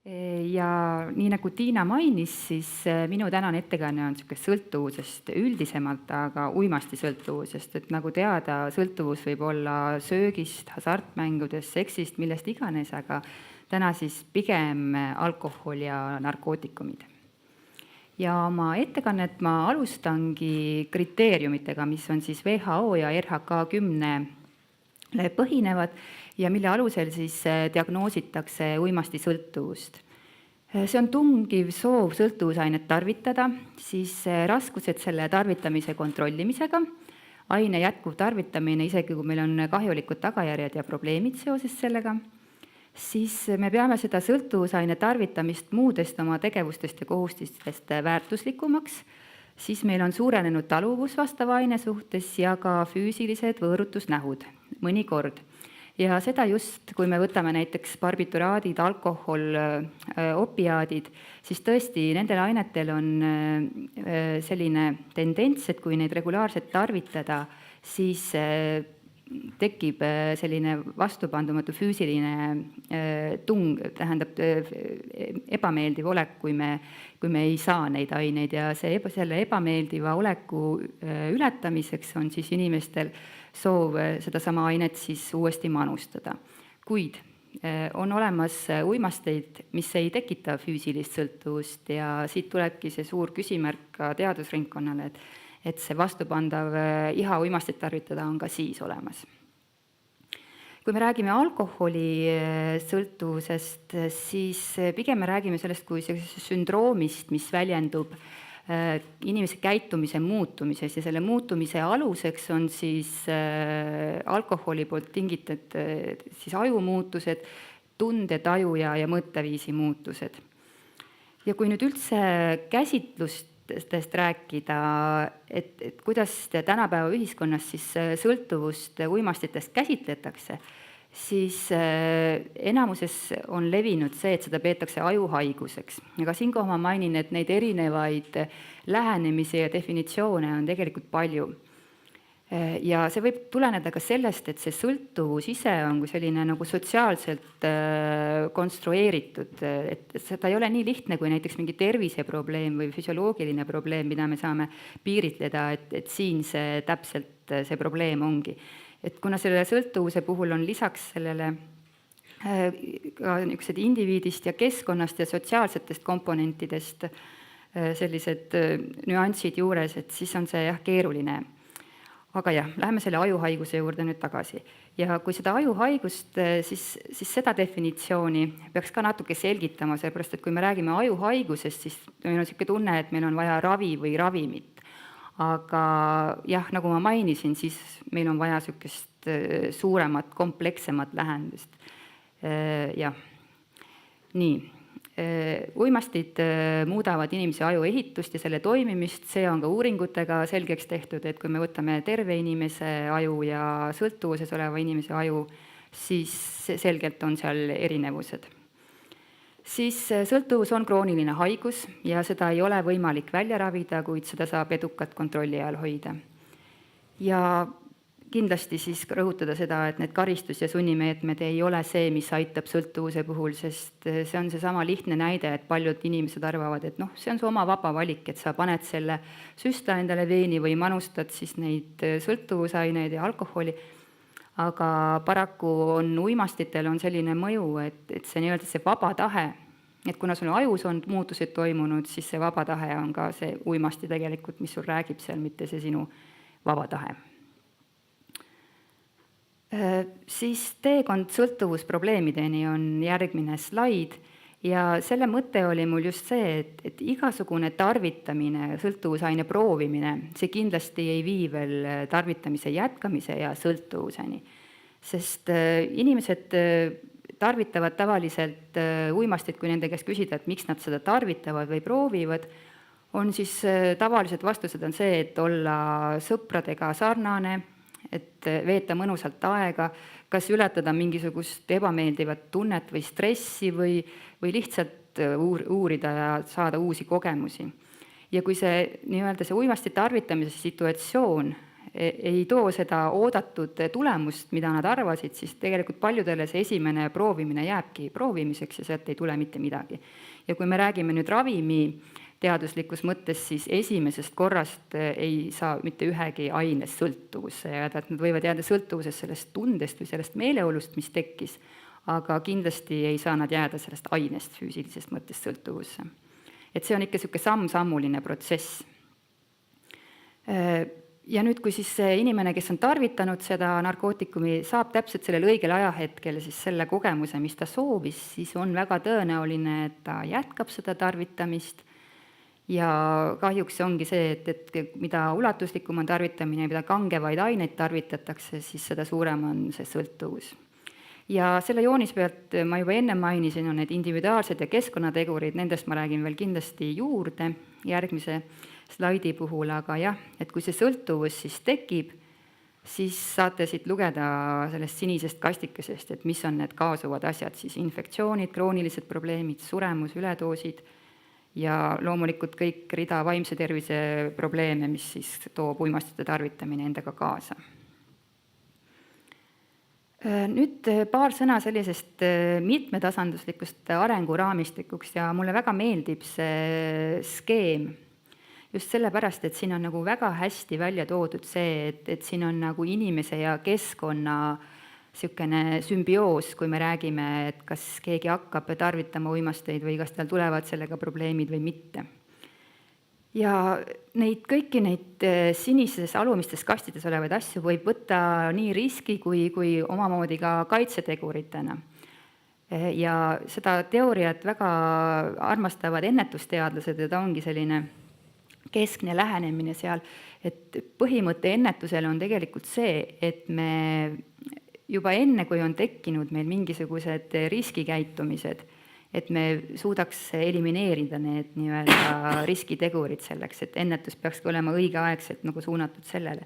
Ja nii nagu Tiina mainis, siis minu tänane ettekanne on niisugune sõltuvusest üldisemalt, aga uimastisõltuvusest, et nagu teada, sõltuvus võib olla söögist, hasartmängudest, seksist, millest iganes, aga täna siis pigem alkohol ja narkootikumid. Ja oma ettekannet ma alustangi kriteeriumitega, mis on siis WHO ja RHK 10 põhinevad ja mille alusel siis diagnoositakse uimastisõltuvust. See on tungiv soov sõltuvusainet tarvitada, siis raskused selle tarvitamise kontrollimisega, aine jätkuv tarvitamine, isegi kui meil on kahjulikud tagajärjed ja probleemid seoses sellega, siis me peame seda sõltuvusaine tarvitamist muudest oma tegevustest ja kohustustest väärtuslikumaks, siis meil on suurenenud taluvus vastava aine suhtes ja ka füüsilised võõrutusnähud mõnikord. Ja seda just, kui me võtame näiteks barbituraadid, alkohol, opiaadid, siis tõesti nendel ainetel on selline tendents, et kui neid regulaarselt tarvitada, siis tekib selline vastupandumatu füüsiline tung, tähendab ebameeldiv olek, kui me ei saa neid aineid ja selle ebameeldiva oleku ületamiseks on siis inimestel soov sedasama ainet siis uuesti manustada. Kuid on olemas uimasteid, mis ei tekita füüsilist sõltuvust ja siit tulebki see suur küsimärk ka teadusringkonnale, et see vastupandav iha uimastit tarvitada on ka siis olemas. Kui me räägime alkoholi sõltuvusest, siis pigem me räägime sellest kui sündroomist, mis väljendub inimese käitumise muutumises ja selle muutumise aluseks on siis alkoholi poolt tingitud siis ajumuutused, tunde, taju ja mõtteviisi muutused. Ja kui nüüd üldse käsitlustest rääkida, et kuidas tänapäeva ühiskonnas siis sõltuvust uimastitest käsitletakse, siis enamuses on levinud see, et seda peetakse ajuhaiguseks. Aga siinkohal ma mainin, et neid erinevaid lähenemisi ja definitsioone on tegelikult palju. Ja see võib tuleneda ka sellest, et see sõltuvus ise on kui selline nagu sotsiaalselt konstrueeritud, et seda ei ole nii lihtne kui näiteks mingi terviseprobleem või füsioloogiline probleem, mida me saame piiritleda, et siin see täpselt see probleem ongi. Et kuna selle sõltuvuse puhul on lisaks sellele ka niisugused indiviidist ja keskkonnast ja sotsiaalsetest komponentidest sellised nüansid juures, et siis on see keeruline. Aga läheme selle ajuhaiguse juurde nüüd tagasi. Ja kui seda ajuhaigust, siis seda definitsiooni peaks ka natuke selgitama, sellepärast, et kui me räägime ajuhaigusest, siis meil on niisugune tunne, et meil on vaja ravi või ravimit. Aga nagu ma mainisin, siis meil on vaja niisugust suuremat, komplekssemat lähendust. Nii, uimastid muudavad inimese aju ehitust ja selle toimimist, see on ka uuringutega selgeks tehtud, et kui me võtame terve inimese aju ja sõltuvuses oleva inimese aju, siis selgelt on seal erinevused. Siis sõltuvus on krooniline haigus ja seda ei ole võimalik välja ravida, kuid seda saab edukalt kontrolli all hoida. Ja kindlasti siis rõhutada seda, et need karistus- ja sunnimeetmed ei ole see, mis aitab sõltuvuse puhul, sest see on seesama lihtne näide, et paljud inimesed arvavad, et see on su oma vaba valik, et sa paned selle süsta endale veeni või manustad siis neid sõltuvusaineid ja alkoholi. Aga paraku on uimastitel on selline mõju, et see nii-öelda see vaba tahe, et kuna sul ajus on muutused toimunud, siis see vaba tahe on ka see uimasti tegelikult, mis sul räägib seal, mitte see sinu vaba tahe. Siis teekond sõltuvusprobleemideni on järgmine slaid ja selle mõte oli mul just see, et igasugune tarvitamine, sõltuvusaine proovimine, see kindlasti ei vii veel tarvitamise jätkamise ja sõltuvuseni. Sest inimesed tarvitavad tavaliselt uimastit, kui nende käest küsida, et miks nad seda tarvitavad või proovivad, on siis tavalised vastused on see, et olla sõpradega sarnane, et veeta mõnusalt aega, kas ületada mingisugust ebameeldivat tunnet või stressi või lihtsalt uurida ja saada uusi kogemusi. Ja kui see nii-öelda see uimasti tarvitamise situatsioon ei too seda oodatud tulemust, mida nad arvasid, siis tegelikult paljudele see esimene proovimine jääbki proovimiseks ja sealt ei tule mitte midagi. Ja kui me räägime nüüd ravimi teaduslikus mõttes, siis esimesest korrast ei saa mitte ühegi aines sõltuvusse jääda, et nad võivad jääda sõltuvuses sellest tundest või sellest meeleolust, mis tekkis, aga kindlasti ei saa nad jääda sellest ainest füüsilisest mõttest sõltuvusse. Et see on ikka niisugune samm-sammuline protsess. Ja nüüd, kui siis see inimene, kes on tarvitanud seda narkootikumi, saab täpselt sellel õigel ajahetkel siis selle kogemuse, mis ta soovis, siis on väga tõenäoline, et ta jätkab seda tarvitamist. Ja kahjuks ongi see, et mida ulatuslikum on tarvitamine, mida kangevaid aineid tarvitatakse, siis seda suurem on see sõltuvus. Ja selle joonis pealt ma juba enne mainisin, on need individuaalsed ja keskkonnategurid, nendest ma räägin veel kindlasti juurde järgmise slaidi puhul, aga jah, et kui see sõltuvus siis tekib, siis saate siit lugeda sellest sinisest kastikesest, et mis on need kaasuvad asjad, siis infektsioonid, kroonilised probleemid, suremus, üledoosid ja loomulikult kõik rida vaimse tervise probleeme, mis siis toob uimastite tarvitamine endaga kaasa. Nüüd paar sõna sellisest mitmetasanduslikust arenguraamistikuks ja mulle väga meeldib see skeem just sellepärast, et siin on nagu väga hästi välja toodud see, et siin on nagu inimese ja keskkonna niisugune sümbioos, kui me räägime, et kas keegi hakkab tarvitama uimasteid või kas tal tulevad sellega probleemid või mitte. Ja kõiki neid sinises alumistes kastides olevaid asju võib võtta nii riski kui omamoodi ka kaitseteguritena. Ja seda teooriat väga armastavad ennetusteadlased, et ongi selline keskne lähenemine seal, et põhimõte ennetusele on tegelikult see, et me juba enne, kui on tekkinud meil mingisugused riskikäitumised, et me suudaks elimineerida need nii-öelda riskitegurid selleks, et ennetus peakski olema õigeaegselt nagu suunatud sellele.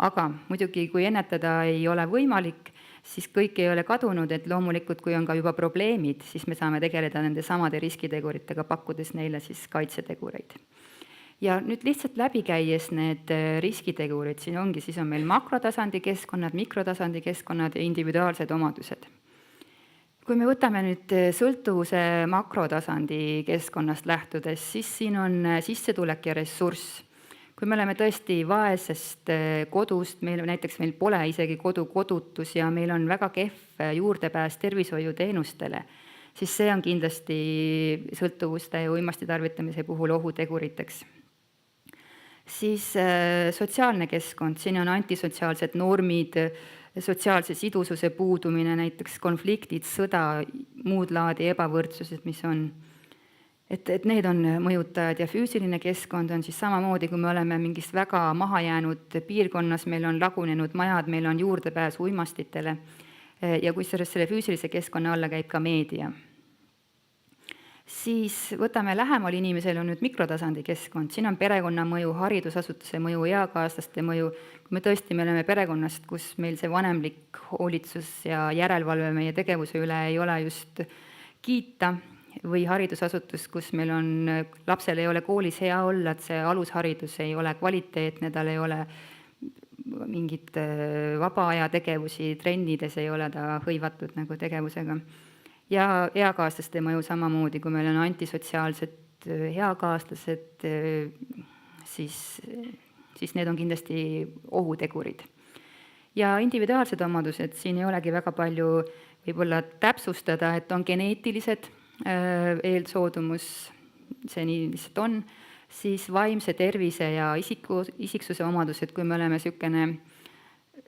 Aga muidugi, kui ennetada ei ole võimalik, siis kõik ei ole kadunud, et loomulikult, kui on ka juba probleemid, siis me saame tegeleda nende samade riskiteguritega, pakkudes neile siis kaitsetegureid. Ja nüüd lihtsalt läbi käies need riskitegurid, siin ongi, siis on meil makrotasandi keskkonnad, mikrotasandi keskkonnad ja individuaalsed omadused. Kui me võtame nüüd sõltuvuse makrotasandi keskkonnast lähtudes, siis siin on sissetulek ja ressurss. Kui me oleme tõesti vaesest kodust, meil pole isegi kodutus ja meil on väga kehv juurdepääs tervishoiuteenustele, siis see on kindlasti sõltuvuste ja uimasti tarvitamise puhul ohuteguriteks. Siis sotsiaalne keskkond, siin on antisotsiaalsed normid, sotsiaalse sidususe puudumine, näiteks konfliktid, sõda, muud laadi ebavõrdsused, mis on. Et need on mõjutajad ja füüsiline keskkond on siis samamoodi, kui me oleme mingis väga mahajäänud piirkonnas, meil on lagunenud majad, meil on juurdepääs uimastitele ja kusjuures selle füüsilise keskkonna alla käib ka meedia. Siis võtame lähemal inimesel on nüüd mikrotasandi keskkond, siin on perekonna mõju, haridusasutuse mõju, eakaaslaste mõju. Kui me tõesti me oleme perekonnast, kus meil see vanemlik hoolitsus ja järelevalve meie tegevuse üle ei ole just kiita või haridusasutus, kus meil on, lapsel ei ole koolis hea olla, et see alusharidus ei ole kvaliteetne, tal ei ole mingit vaba aja tegevusi, trennides ei ole ta hõivatud nagu tegevusega. Ja eakaaslaste mõju samamoodi, kui meil on antisotsiaalsed eakaaslased, siis need on kindlasti ohutegurid. Ja individuaalsed omadused, siin ei olegi väga palju võib-olla täpsustada, et on geneetilised eelsoodumus, see nii lihtsalt on, siis vaimse tervise ja isiksuse omadused, kui me oleme niisugune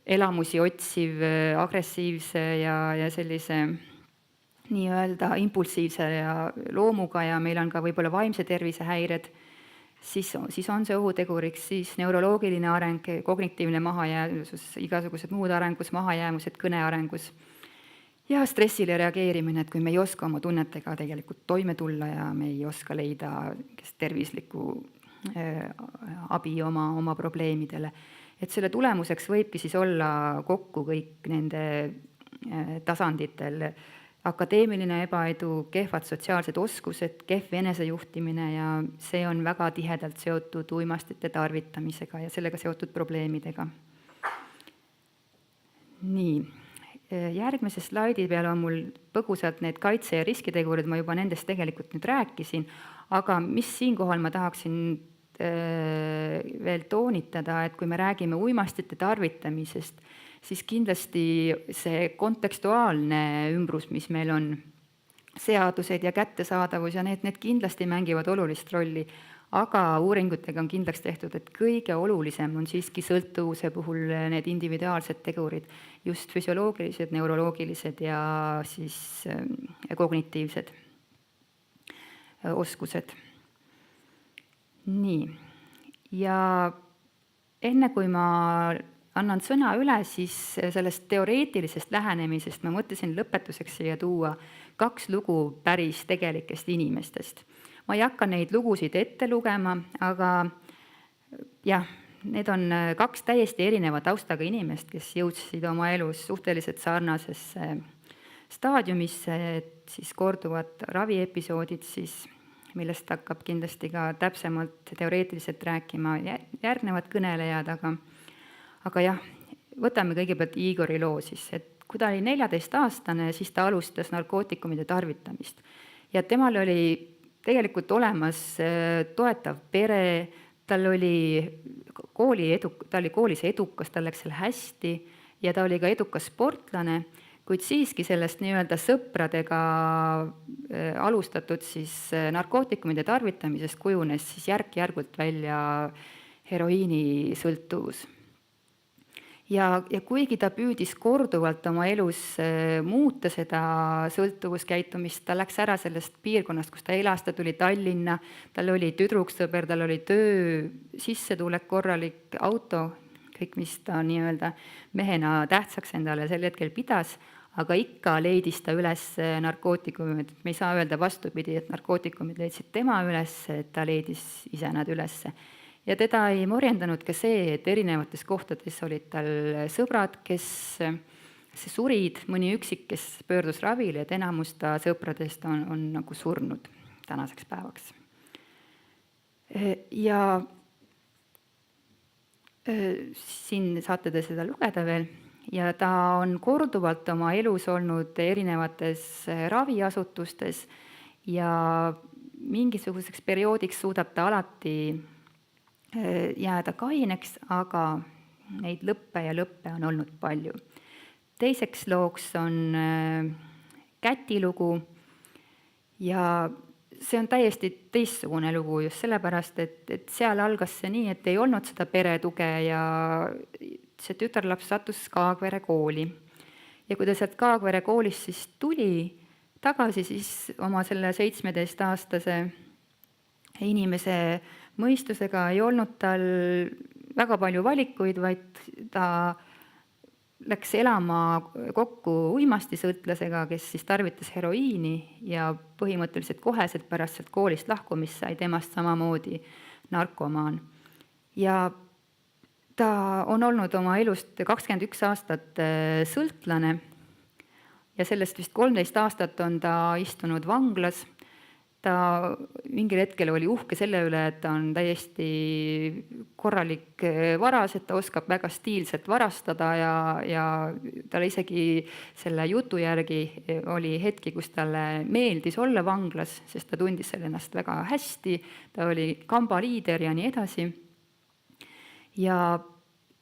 elamusi otsiv, agressiivse ja sellise nii-öelda impulsiivse ja loomuga ja meil on ka võib-olla vaimse tervise häired, siis on see ohuteguriks, siis neuroloogiline areng, kognitiivne mahajäämus, igasugused muud arengus, mahajäämused kõnearengus ja stressile reageerimine, et kui me ei oska oma tunnetega tegelikult toime tulla ja me ei oska leida tervislikku abi oma probleemidele. Et selle tulemuseks võibki siis olla kokku kõik nende tasanditel akadeemiline ebaedu, kehvad sotsiaalsed oskused, kehv enesejuhtimine ja see on väga tihedalt seotud uimastite tarvitamisega ja sellega seotud probleemidega. Nii, järgmise slaidi peal on mul põgusalt need kaitse- ja riskitegurid, ma juba nendest tegelikult nüüd rääkisin, aga mis siinkohal ma tahaksin veel toonitada, et kui me räägime uimastite tarvitamisest, siis kindlasti see kontekstuaalne ümbrus, mis meil on, seadused ja kättesaadavus ja need kindlasti mängivad olulist rolli, aga uuringutega on kindlaks tehtud, et kõige olulisem on siiski sõltuvuse puhul need individuaalsed tegurid, just füsioloogilised, neuroloogilised ja siis kognitiivsed oskused. Nii, ja enne kui ma annan sõna üle, siis sellest teoreetilisest lähenemisest ma mõtlesin lõpetuseks siia tuua 2 lugu päris tegelikest inimestest. Ma ei hakka neid lugusid ette lugema, aga jah, need on 2 täiesti erineva taustaga inimest, kes jõudsid oma elus suhteliselt sarnasesse staadiumisse, et siis korduvad raviepisoodid siis, millest hakkab kindlasti ka täpsemalt teoreetiliselt rääkima järgnevad kõnelejad, aga jah, võtame kõigepealt Igori loo siis, et kui ta oli 14-aastane, siis ta alustas narkootikumide tarvitamist ja temal oli tegelikult olemas toetav pere, ta oli koolis edukas, tal läks seal hästi ja ta oli ka edukas sportlane, kuid siiski sellest nii-öelda sõpradega alustatud siis narkootikumide tarvitamisest kujunes siis järk-järgult välja heroiinisõltuvus. Ja kuigi ta püüdis korduvalt oma elus muuta seda sõltuvuskäitumist, ta läks ära sellest piirkonnast, kus ta elas, ta tuli Tallinna, tal oli tüdruksõber, tal oli töö, sissetulek, korralik auto, kõik, mis ta nii-öelda mehena tähtsaks endale sel hetkel pidas, aga ikka leidis ta üles narkootikumid. Me ei saa öelda vastupidi, et narkootikumid leidsid tema üles, et ta leidis ise nad üles. Ja teda ei morjendanud ka see, et erinevates kohtades olid tal sõbrad, kes surid, mõni üksik, kes pöördus ravile, et enamus ta sõpradest on nagu surnud tänaseks päevaks. Ja siin saate te seda lugeda veel. Ja ta on korduvalt oma elus olnud erinevates raviasutustes ja mingisuguseks perioodiks suudab ta alati jääda kaineks, aga neid lõppe ja lõppe on olnud palju. Teiseks looks on Käti lugu ja see on täiesti teistsugune lugu just sellepärast, et seal algas see nii, et ei olnud seda peretuge ja see tütarlaps sattus Kaagvere kooli. Ja kui ta sealt Kaagvere koolist siis tuli tagasi, siis oma selle 17-aastase inimese mõistusega ei olnud tal väga palju valikuid, vaid ta läks elama kokku uimastisõltlasega, kes siis tarvitas heroiini ja põhimõtteliselt koheselt pärast sealt koolist lahkumist sai temast samamoodi narkomaan. Ja ta on olnud oma elust 21 aastat sõltlane ja sellest vist 13 aastat on ta istunud vanglas. Ta mingil hetkel oli uhke selle üle, et ta on täiesti korralik varas, et ta oskab väga stiilselt varastada ja talle isegi selle jutu järgi oli hetki, kus talle meeldis olla vanglas, sest ta tundis selle ennast väga hästi, ta oli kambaliider ja nii edasi. Ja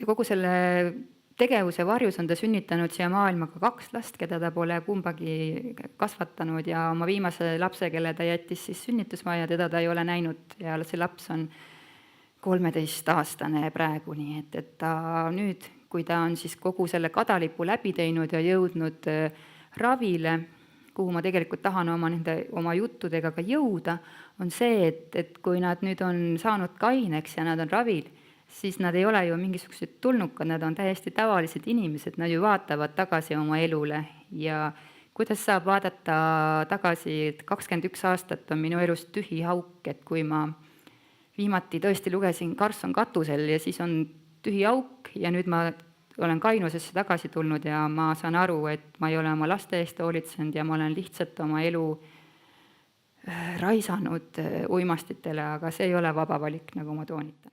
kogu selle tegevuse varjus on ta sünnitanud siia maailmaga 2 last, keda ta pole kumbagi kasvatanud ja oma viimase lapse, kelle ta jättis siis sünnitusmajja, teda ta ei ole näinud ja see laps on 13-aastane praegu, nii et ta nüüd, kui ta on siis kogu selle kadalipu läbi teinud ja jõudnud ravile, kuhu ma tegelikult tahan oma juttudega ka jõuda, on see, et kui nad nüüd on saanud kaineks ja nad on ravil, siis nad ei ole ju mingisugused tulnukad, nad on täiesti tavalised inimesed, nad ju vaatavad tagasi oma elule ja kuidas saab vaadata tagasi, et 21 aastat on minu elus tühi auk, et kui ma viimati tõesti lugesin Karlsson katusel ja siis on tühi auk ja nüüd ma olen kainusesse tagasi tulnud ja ma saan aru, et ma ei ole oma laste eest hoolitsenud ja ma olen lihtsalt oma elu raisanud uimastitele, aga see ei ole vaba valik, nagu ma toonitan.